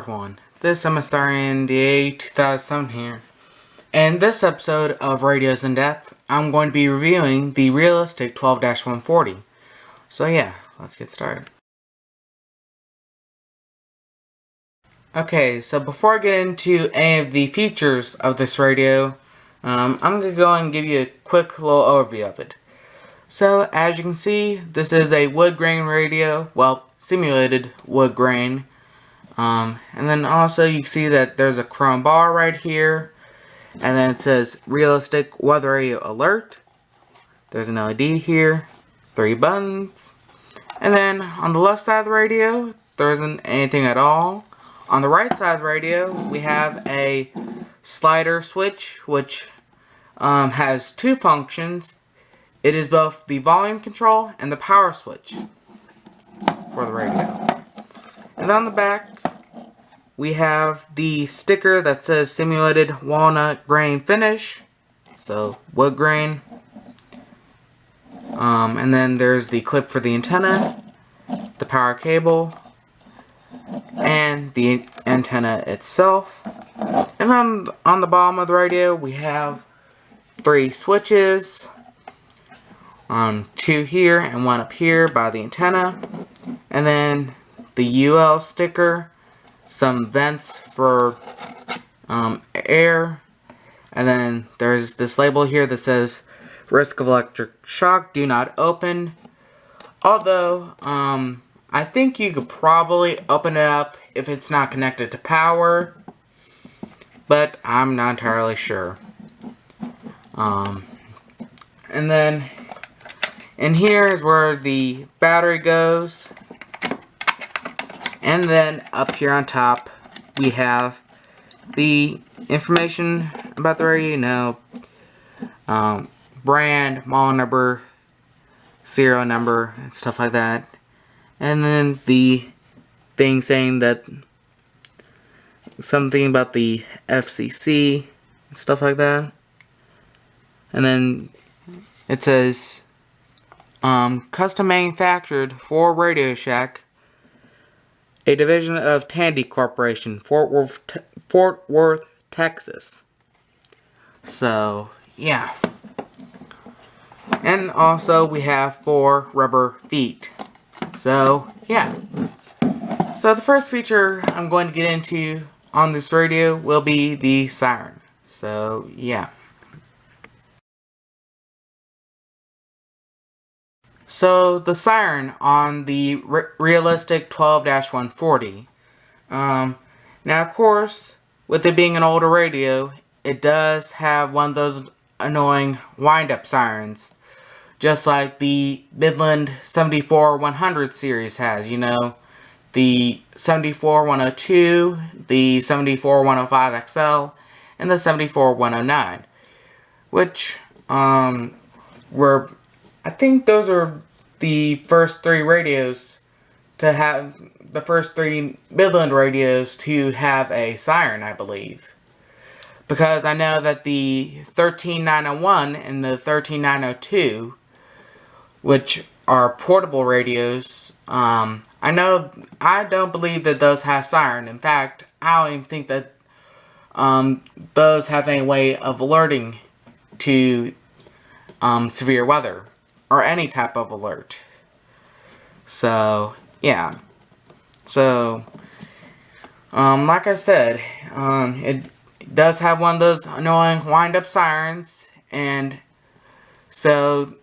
everyone, this is MSRNDA 2007 here. In this episode of Radios in Depth, I'm going to be reviewing the Realistic 12-140. So yeah, let's get started. Okay, so before I get into any of the features of this radio, I'm going to go and give you a quick little overview of it. So, as you can see, this is a wood grain radio, well, simulated wood grain. And then also you can see that there's a chrome bar right here, and then it says Realistic Weather Radio Alert. There's an LED here, 3 buttons, and then on the left side of the radio, there isn't anything at all. On the right side of the radio, we have a slider switch, which has 2 functions. It is both the volume control and the power switch for the radio. And on the back, we have the sticker that says Simulated Walnut Grain Finish, so wood grain. And then there's the clip for the antenna, the power cable, and the antenna itself. And then on the bottom of the radio, we have 3 switches. 2 here and 1 up here by the antenna. And then the UL sticker, some vents for air, and then there's this label here that says risk of electric shock, do not open. Although I think you could probably open it up if it's not connected to power, but I'm not entirely sure. And then in here is where the battery goes. And then up here on top, we have the information about the radio, brand, model number, serial number, and stuff like that. And then the thing saying that something about the FCC, and stuff like that. And then it says custom manufactured for Radio Shack, a division of Tandy Corporation, Fort Worth, Texas. So, yeah. And also, we have 4 rubber feet. So, yeah. So, the first feature I'm going to get into on this radio will be the siren. So, yeah. So, the siren on the Realistic 12-140. Now, of course, with it being an older radio, it does have one of those annoying wind-up sirens. Just like the Midland 74-100 series has, you know. The 74-102, the 74-105XL, and the 74-109. Which, were... I think those are the first 3 radios to have, the first 3 Midland radios to have a siren, I believe. Because I know that the 13901 and the 13902, which are portable radios, I don't believe that those have siren. In fact, I don't even think that those have any way of alerting to severe weather. Or any type of alert. So, yeah. So, like I said, it does have one of those annoying wind-up sirens. And so,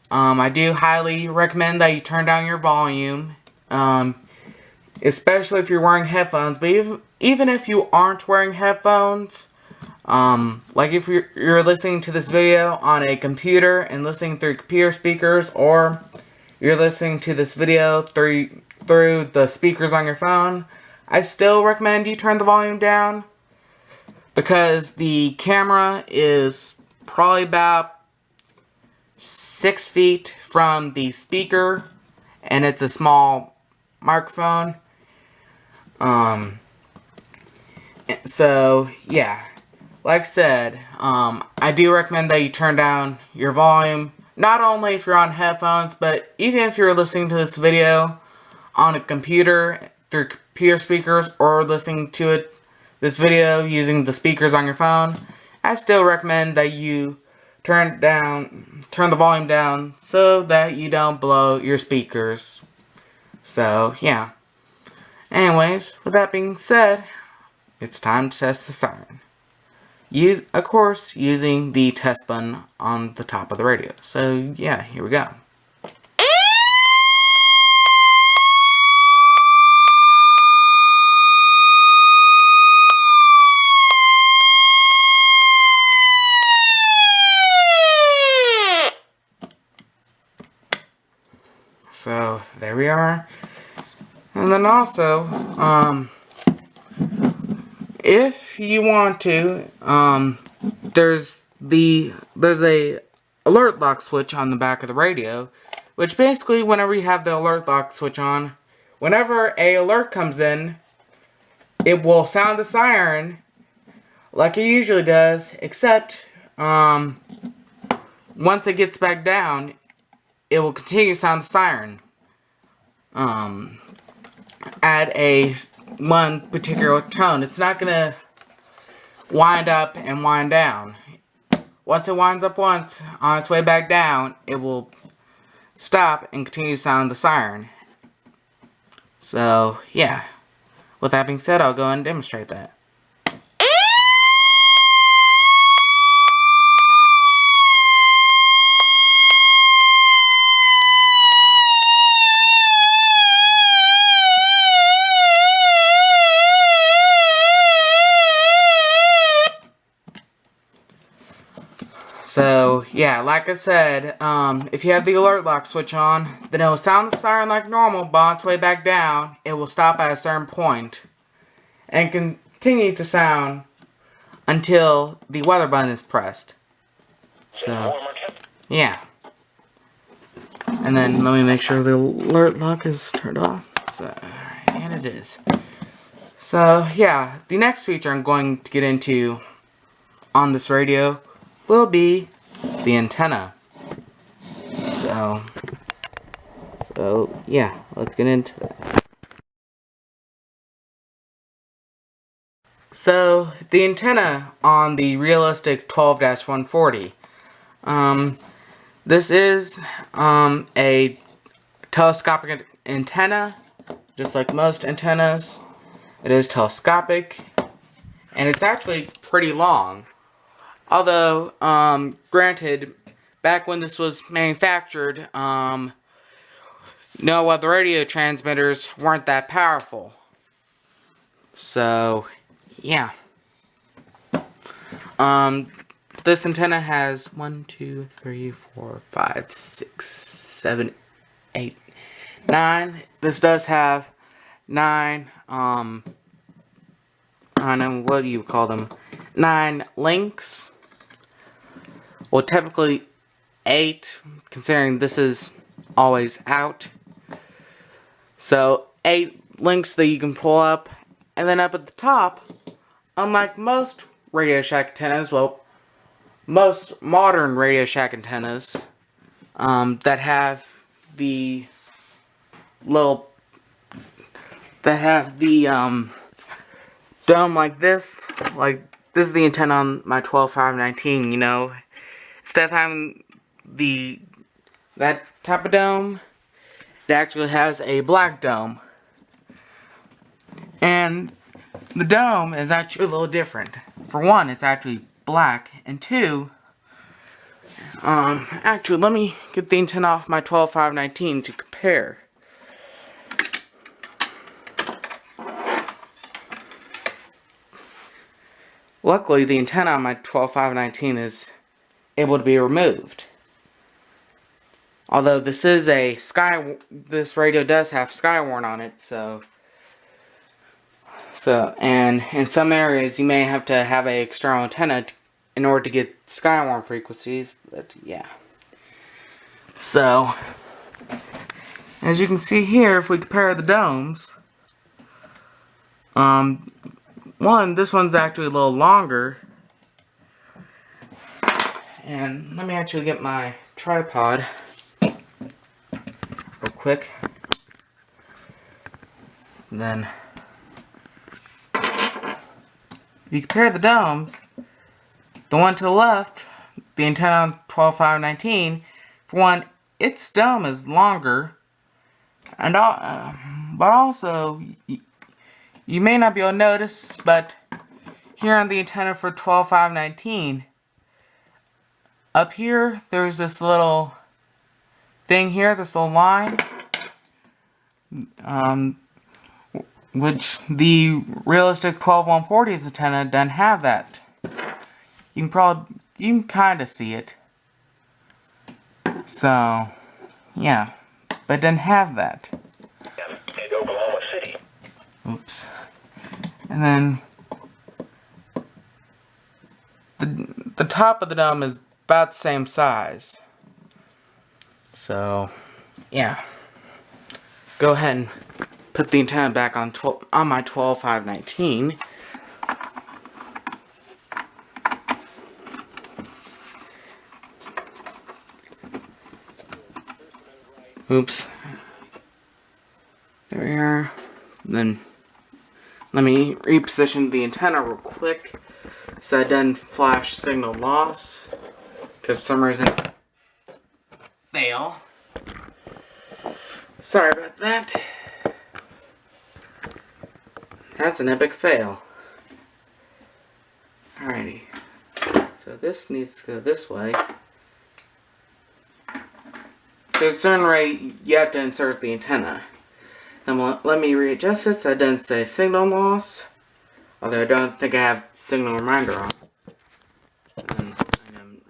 I do highly recommend that you turn down your volume. Especially if you're wearing headphones. But even if you aren't wearing headphones, like if you're listening to this video on a computer and listening through computer speakers, or you're listening to this video through the speakers on your phone, I still recommend you turn the volume down, because the camera is probably about 6 feet from the speaker, and it's a small microphone. So yeah. Like I said, I do recommend that you turn down your volume, not only if you're on headphones, but even if you're listening to this video on a computer through peer speakers or listening to this video using the speakers on your phone, I still recommend that you turn the volume down so that you don't blow your speakers. So, yeah. Anyways, with that being said, it's time to test the siren. Of course, using the test button on the top of the radio. So, yeah, here we go. So, there we are. And then also, if you want to, there's a alert lock switch on the back of the radio, which basically, whenever you have the alert lock switch on, whenever a alert comes in, it will sound the siren like it usually does, except once it gets back down, it will continue to sound the siren at one particular tone. It's not gonna wind up and wind down. Once it winds up once, on its way back down, it will stop and continue to sound the siren. So, yeah. With that being said, I'll go and demonstrate that. So, yeah, like I said, if you have the alert lock switch on, then it will sound the siren like normal, but on its way back down, it will stop at a certain point and continue to sound until the weather button is pressed. So, yeah. And then let me make sure the alert lock is turned off. So, and it is. So, yeah, the next feature I'm going to get into on this radio will be the antenna. So yeah, let's get into that. So, the antenna on the Realistic 12-140. This is a telescopic antenna, just like most antennas. It is telescopic, and it's actually pretty long. Although, granted, back when this was manufactured, the radio transmitters weren't that powerful. So, yeah. This antenna has 1, 2, 3, 4, 5, 6, 7, 8, 9. This does have 9, I don't know, what do you call them? 9 links. Well, typically 8, considering this is always out. So, 8 links that you can pull up. And then up at the top, unlike most Radio Shack antennas, well, most modern Radio Shack antennas that have the little, dome like this is the antenna on my 12-519, you know. Instead of having that type of dome, it actually has a black dome. And the dome is actually a little different. For one, it's actually black, and two, actually, let me get the antenna off my 12-519 to compare. Luckily, the antenna on my 12-519 is able to be removed. Although this is this radio does have Skywarn on it, so and in some areas you may have to have an external antenna in order to get Skywarn frequencies, but yeah. So, as you can see here, if we compare the domes, this one's actually a little longer. And let me actually get my tripod real quick. Then you compare the domes, the one to the left, the antenna on 12519, for one, its dome is longer, and but also, you may not be able to notice, but here on the antenna for 12519, up here, there's this little thing here, this little line, which the realistic 12140's antenna doesn't have that. You can kind of see it. So, yeah, but it doesn't have that. In Oklahoma City. Oops. And then the top of the dome is about the same size. So, yeah. Go ahead and put the antenna back on my 12519. Oops. There we are. Then let me reposition the antenna real quick so it doesn't flash signal loss. Because for some reason fail. Sorry about that. That's an epic fail. Alrighty. So this needs to go this way. There's a certain way you have to insert the antenna. Then let me readjust it so it doesn't say signal loss. Although I don't think I have signal reminder on. And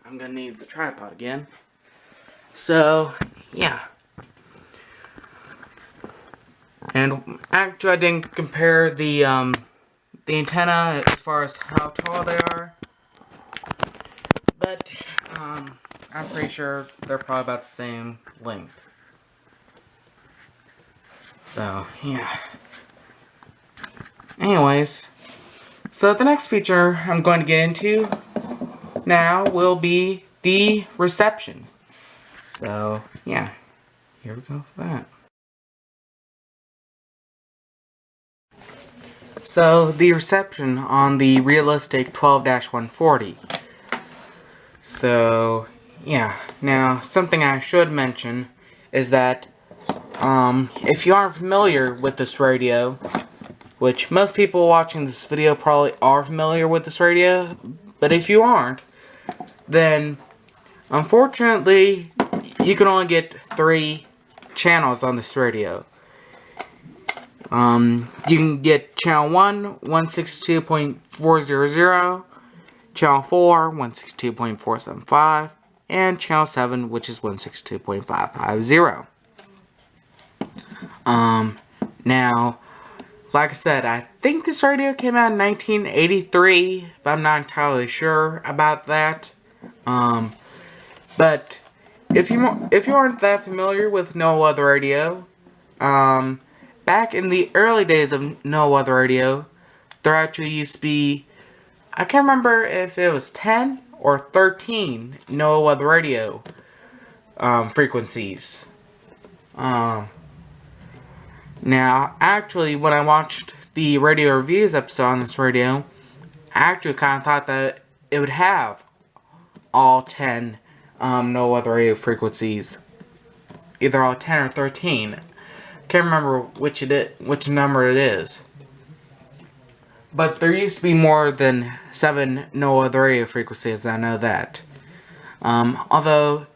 I'm gonna need the tripod again. So, yeah. And actually I didn't compare the antenna as far as how tall they are. But, I'm pretty sure they're probably about the same length. So, yeah. Anyways, so the next feature I'm going to get into now will be the reception. So, yeah. Here we go for that. So, the reception on the realistic 12-140. So, yeah. Now, something I should mention is that if you aren't familiar with this radio, which most people watching this video probably are familiar with this radio, but if you aren't, then unfortunately you can only get 3 channels on this radio. You can get channel 1, 162.400, channel 4, 162.475, and channel 7, which is 162.550. Now, like I said, I think this radio came out in 1983, but I'm not entirely sure about that. But if you aren't that familiar with No Other Radio, back in the early days of No Other Radio, there actually used to be, I can't remember if it was 10 or 13 No Other Radio frequencies. Now, actually, when I watched the radio reviews episode on this radio, I actually kind of thought that it would have all 10 No Other Radio frequencies. Either all 10 or 13. Can't remember which number it is. But there used to be more than 7 No Other Radio frequencies, I know that. Although,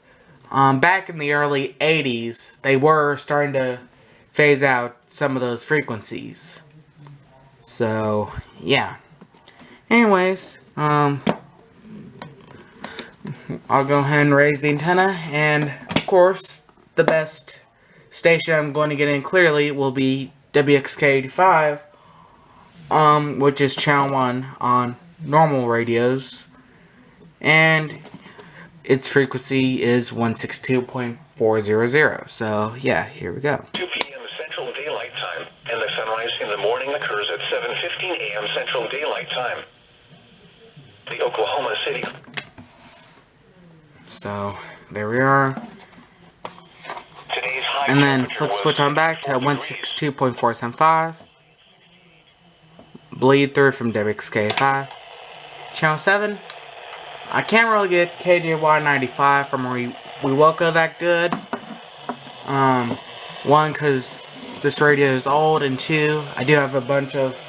back in the early 80s, they were starting to phase out some of those frequencies. So, yeah. Anyways, I'll go ahead and raise the antenna, and of course, the best station I'm going to get in clearly will be WXK85, which is channel 1 on normal radios, and its frequency is 162.400. So, yeah, here we go. 2 p.m. Central Daylight Time, and the sunrise in the morning occurs at 7:15 a.m. Central Daylight Time. The Oklahoma City. So, there we are. And then flip switch on back to 162.475. bleed through from WXK5. Channel 7, I can't really get KJY95 from Wewoka that good. One, because this radio is old, and two, I do have a bunch of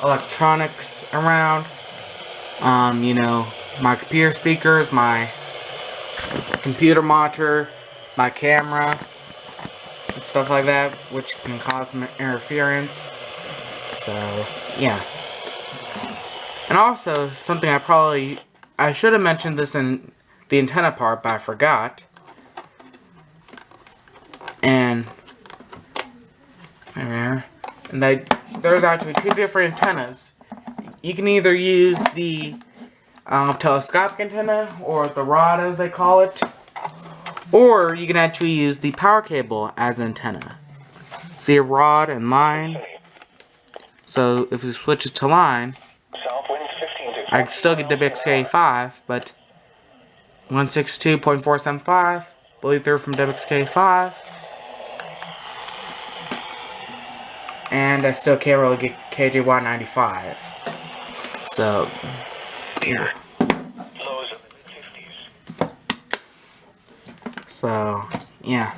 electronics around. You know, my computer speakers, my computer monitor, my camera, and stuff like that, which can cause some interference. So, yeah. And also, something I should have mentioned this in the antenna part, but I forgot. And there's actually two different antennas. You can either use the telescopic antenna, or the rod as they call it, or you can actually use the power cable as an antenna. See a rod and line. So if you switch it to line, I can still get WXK5, but 162.475 bleed through from WXK5, and I still can't really get KJY95. So, yeah. So, yeah.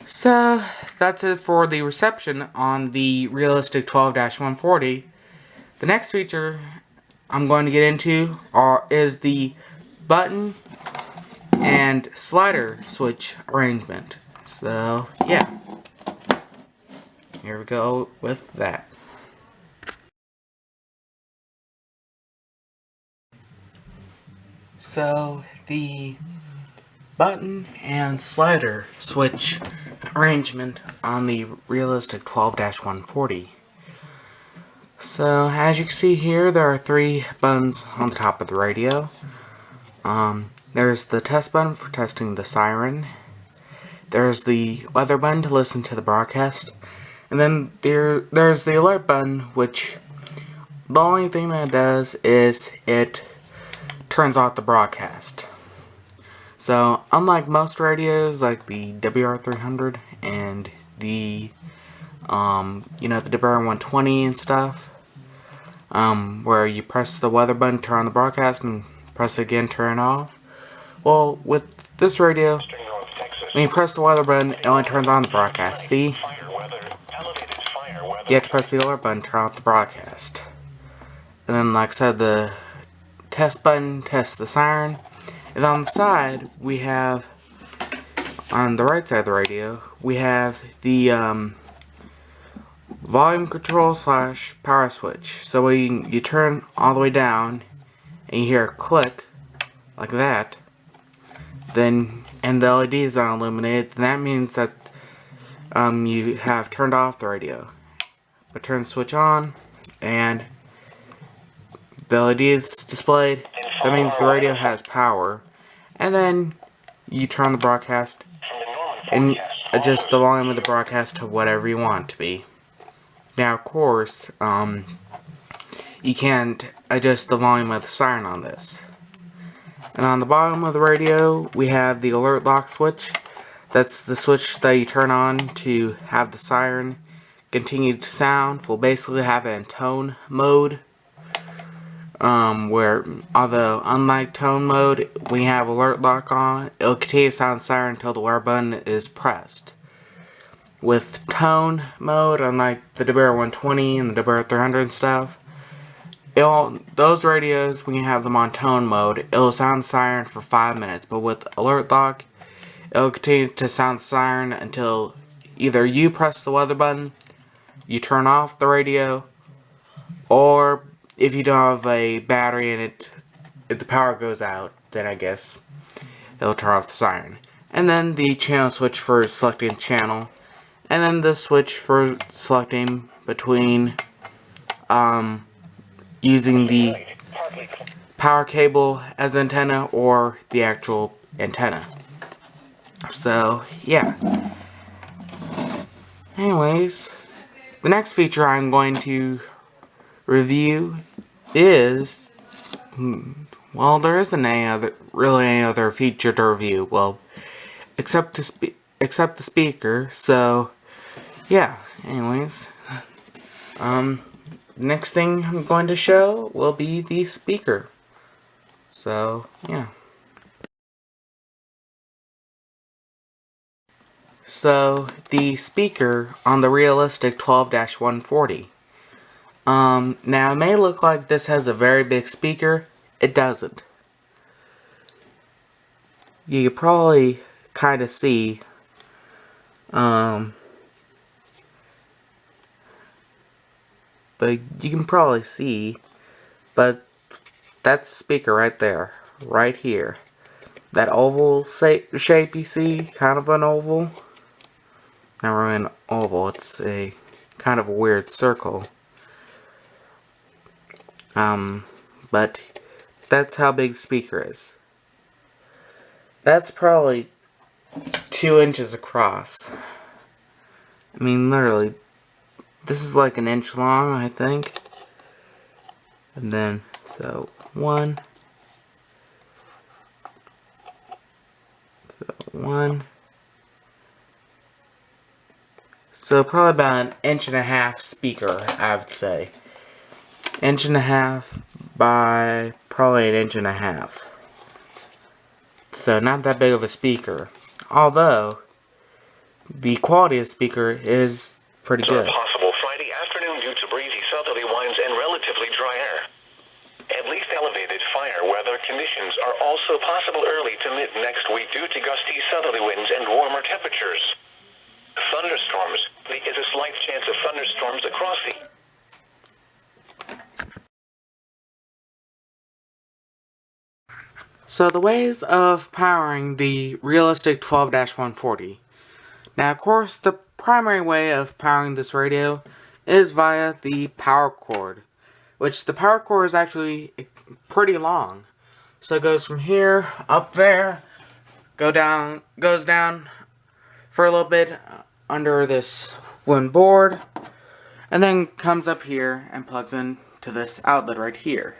So, that's it for the reception on the Realistic 12-140. The next feature I'm going to get into is the button and slider switch arrangement. So, yeah. Here we go with that. So, the button and slider switch arrangement on the Realistic 12-140. So, as you can see here, there are 3 buttons on the top of the radio. There's the test button for testing the siren. There's the weather button to listen to the broadcast. And then there's the alert button, which the only thing that it does is it turns off the broadcast. So, unlike most radios, like the WR300 and the, you know, the WR120 and stuff, where you press the weather button, turn on the broadcast, and press it again, turn it off. Well, with this radio, when you press the weather button, it only turns on the broadcast. See? You have to press the alert button, turn off the broadcast. And then, like I said, the test button tests the siren. And on the side, we have, on the right side of the radio, we have the volume control / power switch. So when you turn all the way down and you hear a click like that, then and the LED is not illuminated, then that means that you have turned off the radio. But turn the switch on and the LED is displayed. That means the radio has power. And then you turn the broadcast and adjust the volume of the broadcast to whatever you want it to be. Now, of course, you can't adjust the volume of the siren on this. And on the bottom of the radio, we have the alert lock switch. That's the switch that you turn on to have the siren continue to sound. We'll basically have it in tone mode. Where, although unlike tone mode, when you have alert lock on, it'll continue to sound siren until the wear button is pressed. With tone mode, unlike the WR120 and the WR300 and stuff, those radios, when you have them on tone mode, it'll sound siren for 5 minutes. But with alert lock, it'll continue to sound siren until either you press the weather button, you turn off the radio, or if you don't have a battery in it, if the power goes out, then I guess it'll turn off the siren. And then the channel switch for selecting channel. And then the switch for selecting between using the power cable as antenna or the actual antenna. So, yeah. Anyways, the next feature I'm going to review is, well, there isn't really any other feature to review, well, except the speaker. So yeah, anyways, next thing I'm going to show will be the speaker. So, yeah. So, the speaker on the Realistic 12-140. Now it may look like this has a very big speaker. It doesn't. You can probably kind of see, but you can probably see, but that's the speaker right there, right here. That oval shape you see, kind of an oval. Not really an oval, it's a kind of a weird circle. But that's how big the speaker is. That's probably 2 inches across. I mean, literally, this is like an inch long, I think. And then, so, 1. So, 1. So, probably about 1.5 inch speaker, I would say. 1.5 inch by probably 1.5 inch. So, not that big of a speaker. Although, the quality of the speaker is pretty good. Possible Friday afternoon due to breezy southerly winds and relatively dry air. At least elevated fire weather conditions are also possible early to mid next week due to gusty southerly winds and warmer temperatures. Thunderstorms. There is a slight chance of thunderstorms across the... So the ways of powering the Realistic 12-140. Now, of course, the primary way of powering this radio is via the power cord, which the power cord is actually pretty long. So it goes from here up there, goes down for a little bit under this wooden board, and then comes up here and plugs into this outlet right here.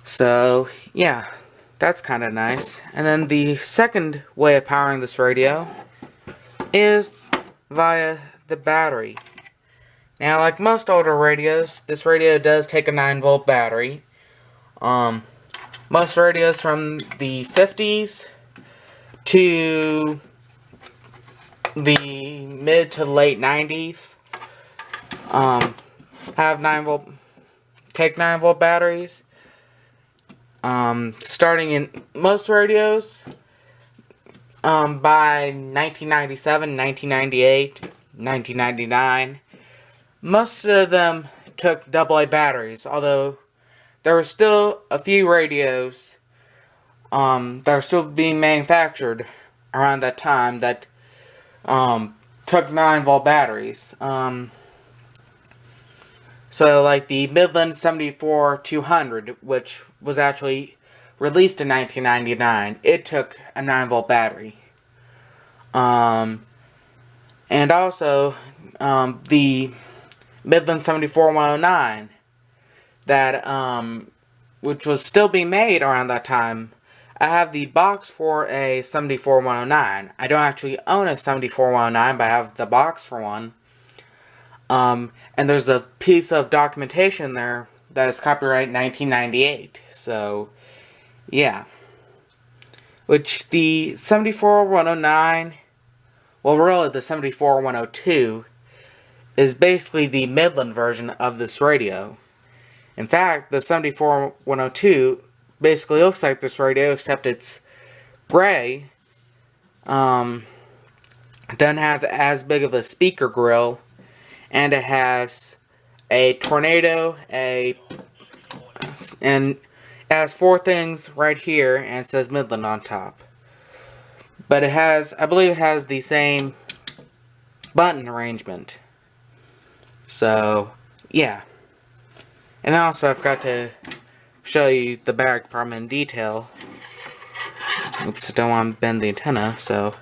So, yeah, that's kind of nice. And then the second way of powering this radio is via the battery. Now, like most older radios, this radio does take a 9-volt battery. Most radios from the 50s to the mid to late 90s have 9-volt batteries. Starting in most radios, by 1997, 1998, 1999, most of them took AA batteries, although there were still a few radios that are still being manufactured around that time that took 9-volt batteries. So, like the Midland 74-200, which was actually released in 1999, it took a 9-volt battery. And also, the Midland 74-109, that, which was still being made around that time. I have the box for a 74-109. I don't actually own a 74-109, but I have the box for one. And there's a piece of documentation there that is copyright 1998. So, yeah. Which the 74-109, well, really the 74-102, is basically the Midland version of this radio. In fact, the 74-102 basically looks like this radio, except it's gray. Doesn't have as big of a speaker grill. And it has a tornado, and it has 4 things right here, and it says Midland on top. But it has, I believe it has the same button arrangement. So, yeah. And also I forgot to show you the battery compartment in detail. Oops, I don't want to bend the antenna, so...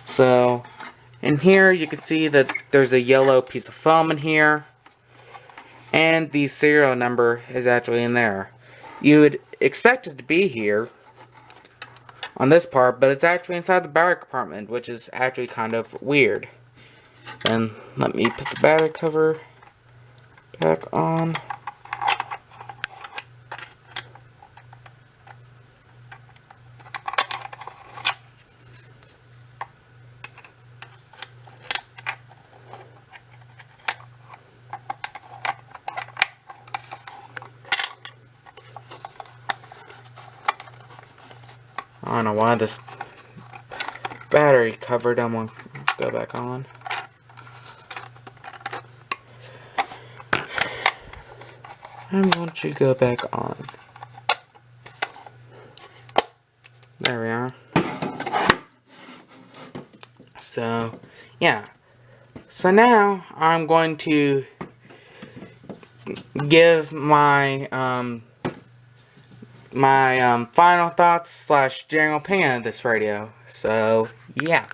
So, in here you can see that there's a yellow piece of foam in here, and the serial number is actually in there. You would expect it to be here, on this part, but it's actually inside the battery compartment, which is actually kind of weird. And let me put the battery cover back on. I don't know why this battery cover don't go back on. I'm going to go back on. There we are. So, yeah. So now I'm going to give my final thoughts / general opinion of this radio. So, yeah.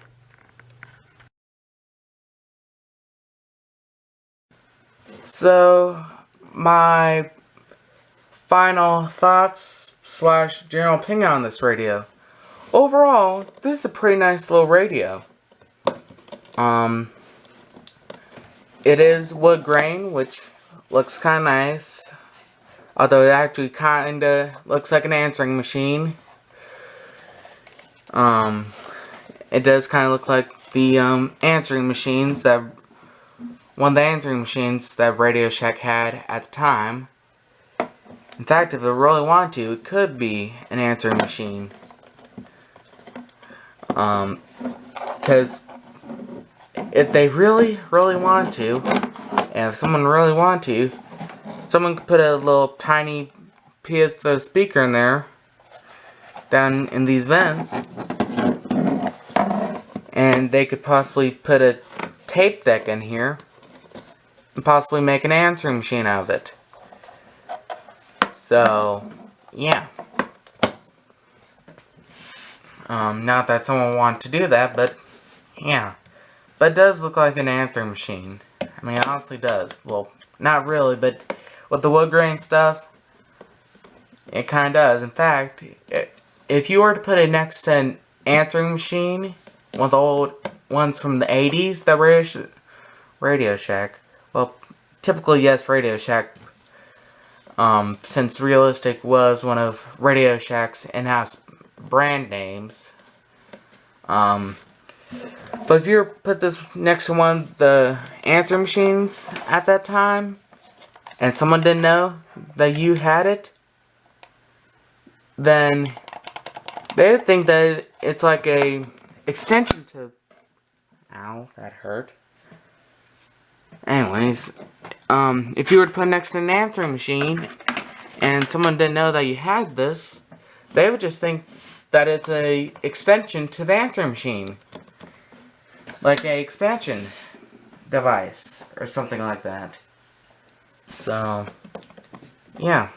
So, my final thoughts / general opinion on this radio. Overall, this is a pretty nice little radio. It is wood grain, which looks kind of nice. Although it actually kind of looks like an answering machine. It does kind of look like the answering machines that one of the answering machines that Radio Shack had at the time. In fact, if it really wanted to, it could be an answering machine. Because if they really wanted to, and if someone really wanted to, someone could put a little tiny piezo speaker in there, down in these vents, and they could possibly put a tape deck in here, and possibly make an answering machine out of it. So, yeah. Not that someone wanted to do that, but, yeah. But it does look like an answering machine. I mean, it honestly does. Well, not really, but with the wood grain stuff, it kind of does. In fact, if you were to put it next to an answering machine, one of the old ones from the 80s that Radio Shack, well, typically yes, Radio Shack, since Realistic was one of Radio Shack's in-house brand names. But if you were to put this next to one of the answering machines at that time, and someone didn't know that you had it, then they would think that it's like a extension to... Ow, that hurt. Anyways, if you were to put it next to an answering machine, and someone didn't know that you had this, they would just think that it's a extension to the answering machine. Like a expansion device, or something like that. So, yeah.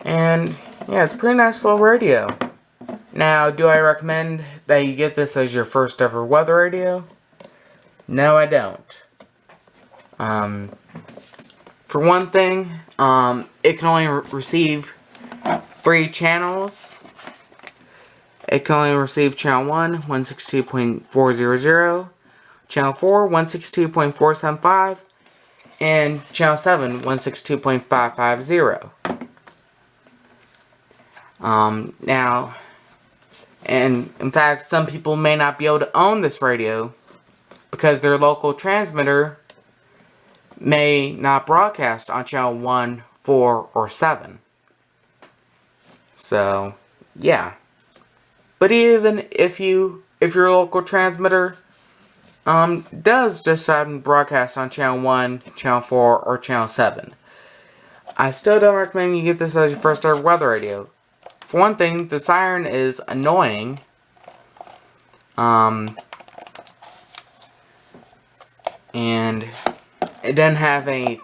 And, yeah, it's a pretty nice little radio. Now, do I recommend that you get this as your first ever weather radio? No, I don't. For one thing, it can only receive 3 channels. It can only receive channel 1, 162.400, channel 4, 162.475, and channel 7, 162.550. Now, and in fact, some people may not be able to own this radio because their local transmitter may not broadcast on channel 1, 4, or 7. So, yeah. But even if your local transmitter does decide to broadcast on channel 1, channel 4, or channel 7, I still don't recommend you get this as your first ever weather radio. For one thing, the siren is annoying. And it doesn't have a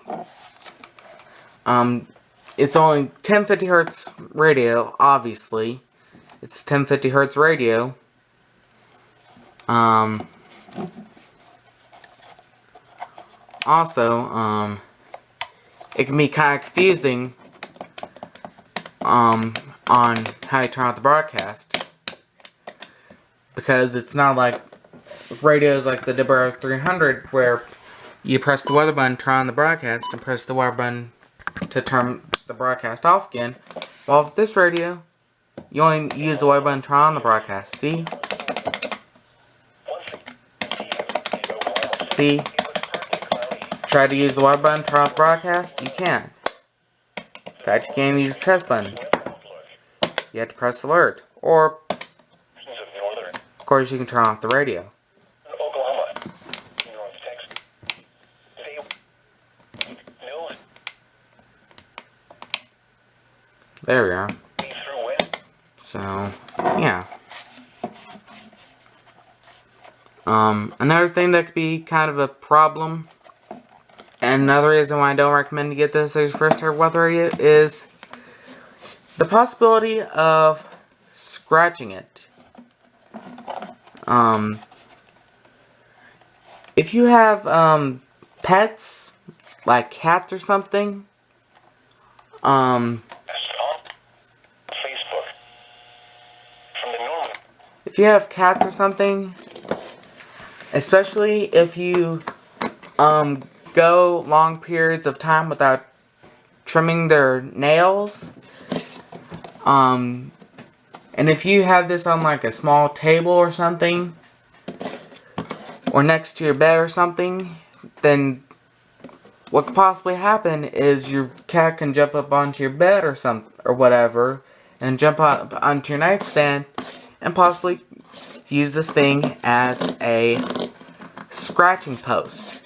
it's only 1050 hertz radio, obviously. It's 1050 hertz radio. Also, it can be kind of confusing on how you turn off the broadcast. Because it's not like radios like the WR300 where you press the weather button, turn on the broadcast, and press the weather button to turn the broadcast off again. Well, with this radio, you only use the weather button to turn on the broadcast. See? See? Try to use the weather button to turn off the broadcast, you can't. In fact, you can't use the test button. You have to press alert. Or, of course, you can turn off the radio. There we are. So, yeah. Another thing that could be kind of a problem, and another reason why I don't recommend you get this as your first ever weather radio, is the possibility of scratching it. If you have, pets, like cats or something, if you have cats or something, especially if you go long periods of time without trimming their nails, and if you have this on like a small table or something, or next to your bed or something, then what could possibly happen is your cat can jump up onto your bed or whatever, and jump up onto your nightstand, and possibly use this thing as a scratching post.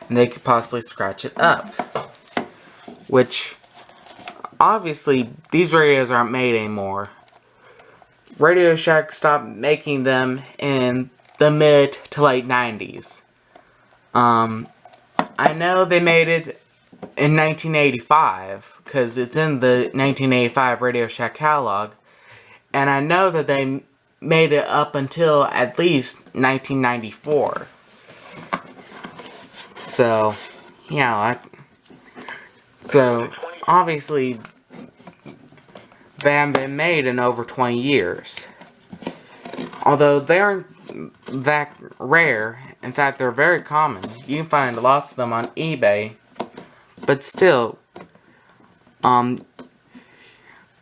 And they could possibly scratch it up. Which, obviously, these radios aren't made anymore. Radio Shack stopped making them in the mid to late 90s. I know they made it in 1985, because it's in the 1985 Radio Shack catalog. And I know that they made it up until at least 1994. So, yeah, so obviously they haven't been made in over 20 years. Although they aren't that rare, in fact they're very common. You can find lots of them on eBay, but still,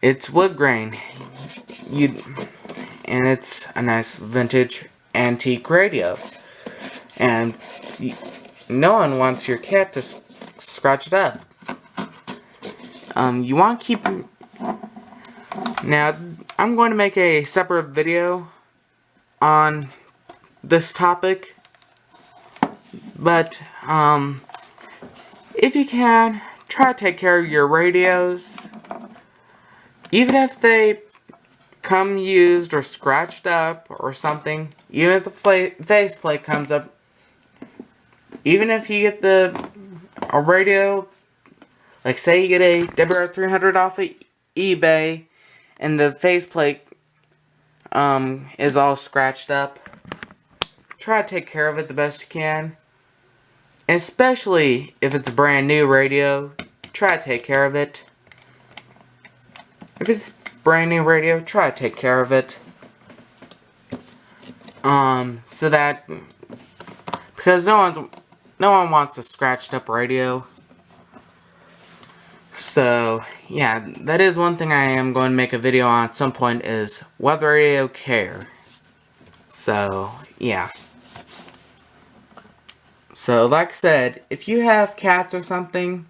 it's wood grain. And it's a nice vintage antique radio. And no one wants your cat to scratch it up. You want to keep... Now, I'm going to make a separate video on this topic. But, if you can, try to take care of your radios. Even if they come used or scratched up or something, even if the faceplate comes up, even if you get a radio, like say you get a WR300 off of eBay and the faceplate is all scratched up, try to take care of it the best you can. And especially if it's a brand new radio, try to take care of it. If it's brand new radio, try to take care of it. So that, because no one wants a scratched up radio. So, yeah, that is one thing I am going to make a video on at some point, is weather radio care. So, yeah. So, like I said, if you have cats or something,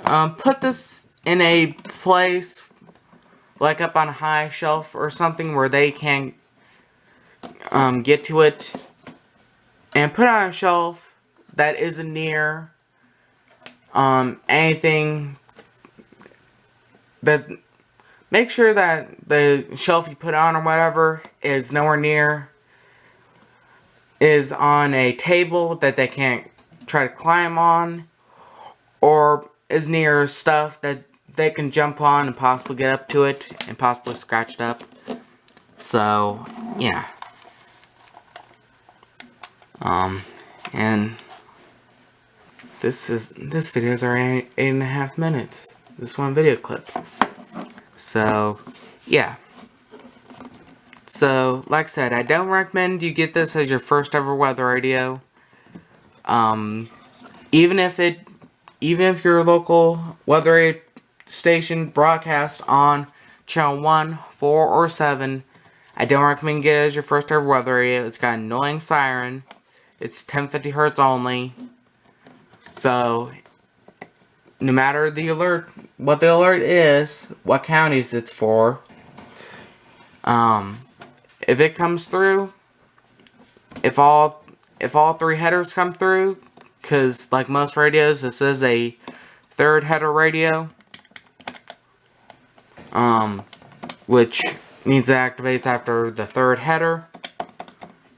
put this in a place like up on a high shelf or something where they can't get to it, and put it on a shelf that isn't near anything, but make sure that the shelf you put on or whatever is nowhere near, is on a table that they can't try to climb on, or is near stuff that they can jump on and possibly get up to it and possibly scratch it up. So, yeah. And this video is already 8.5 minutes. This one video clip. So, yeah. So, like I said, I don't recommend you get this as your first ever weather radio. Even if your local weather station broadcasts on channel 1, 4, or 7, I don't recommend get it as your first ever weather radio. It's got an annoying siren. It's 1050 hertz only. So, no matter the alert, what the alert is, what counties it's for, if it comes through, if all 3 headers come through, because like most radios, this is a 3rd header radio, which means it activates after the 3rd header.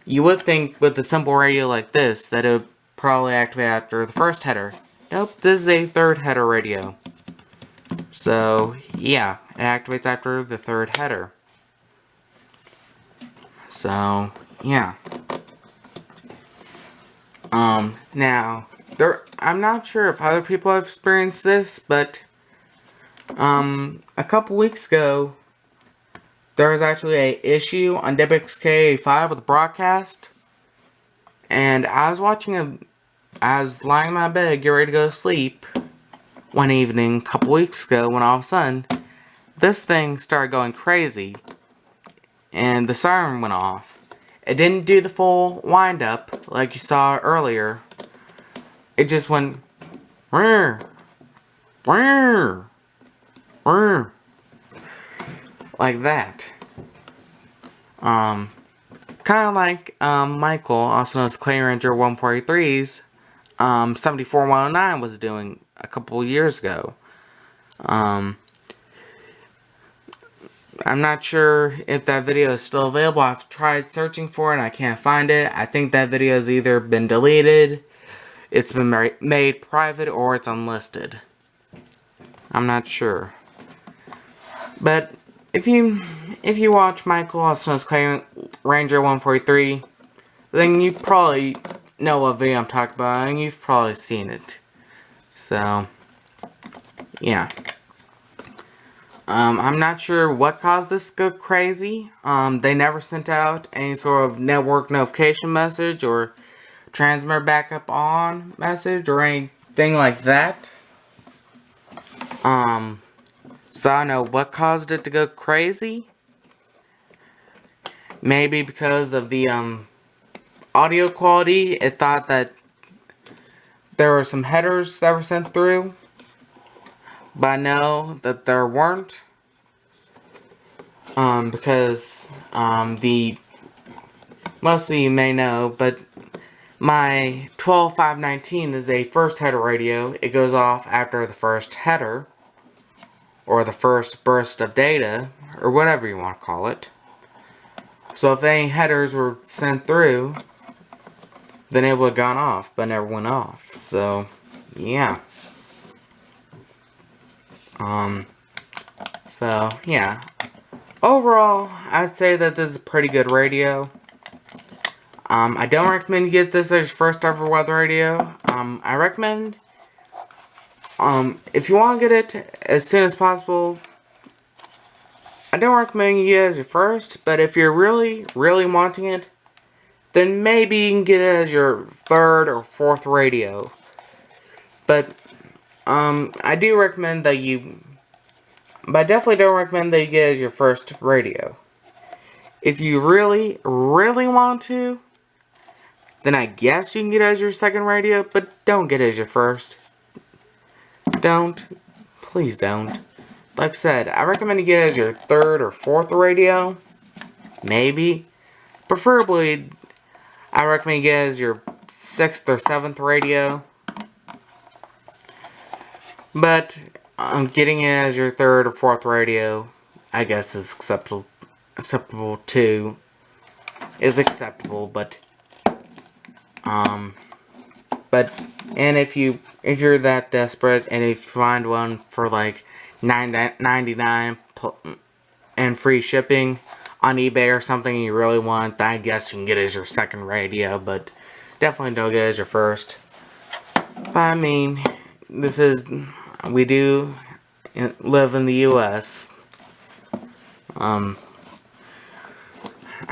You would think with a simple radio like this that it would probably activate after the 1st header. Nope, this is a 3rd header radio. So, yeah, it activates after the 3rd header. So, yeah. Now, I'm not sure if other people have experienced this, but, a couple weeks ago, there was actually a issue on WXK5 with the broadcast, and I was lying in my bed, getting ready to go to sleep, one evening, a couple weeks ago, when all of a sudden, this thing started going crazy, and the siren went off. It didn't do the full wind-up, like you saw earlier. It just went, "Rrr, rrr, rrr," like that. Kind of like, Michael, also known as Clay Ranger 143's, 74109 was doing a couple years ago. I'm not sure if that video is still available. I've tried searching for it and I can't find it. I think that video has either been deleted, it's been made private, or it's unlisted. I'm not sure. But if you watch Michael, also known as Clay Ranger 143, then you probably know what video I'm talking about, and you've probably seen it. So, yeah. I'm not sure what caused this to go crazy. They never sent out any sort of network notification message or transmitter backup on message or anything like that. So I don't know what caused it to go crazy. Maybe because of the audio quality, it thought that there were some headers that were sent through. But I know that there weren't, because, most of you may know, but my 12519 is a 1st header radio. It goes off after the 1st header, or the 1st burst of data, or whatever you want to call it. So if any headers were sent through, then it would have gone off, but never went off. So, yeah. So, yeah. Overall, I'd say that this is a pretty good radio. I don't recommend you get this as your first ever weather radio. I recommend, if you want to get it as soon as possible, I don't recommend you get it as your first, but if you're really, really wanting it, then maybe you can get it as your 3rd or 4th radio. But, I do recommend that but I definitely don't recommend that you get it as your first radio. If you really, really want to, then I guess you can get it as your 2nd radio, but don't get it as your first. Don't. Please don't. Like I said, I recommend you get it as your 3rd or 4th radio. Maybe. Preferably, I recommend you get it as your 6th or 7th radio. But getting it as your 3rd or 4th radio, I guess, is acceptable too. Is acceptable, but and if you're that desperate and if you find one for like $9.99 and free shipping on eBay or something you really want, I guess you can get it as your 2nd radio, but definitely don't get it as your 1st. But I mean, we do live in the U.S., I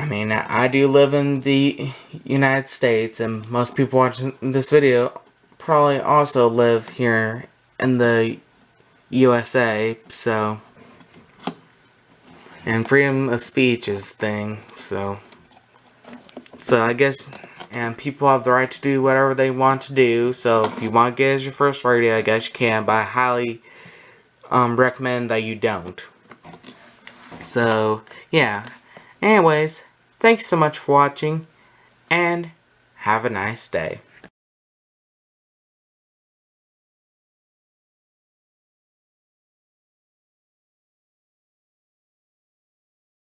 mean, I do live in the United States, and most people watching this video probably also live here in the USA, so, and freedom of speech is the thing, so I guess, and people have the right to do whatever they want to do, so if you want to get as your first radio, I guess you can, but I highly recommend that you don't. So, yeah. Anyways, thanks so much for watching, and have a nice day.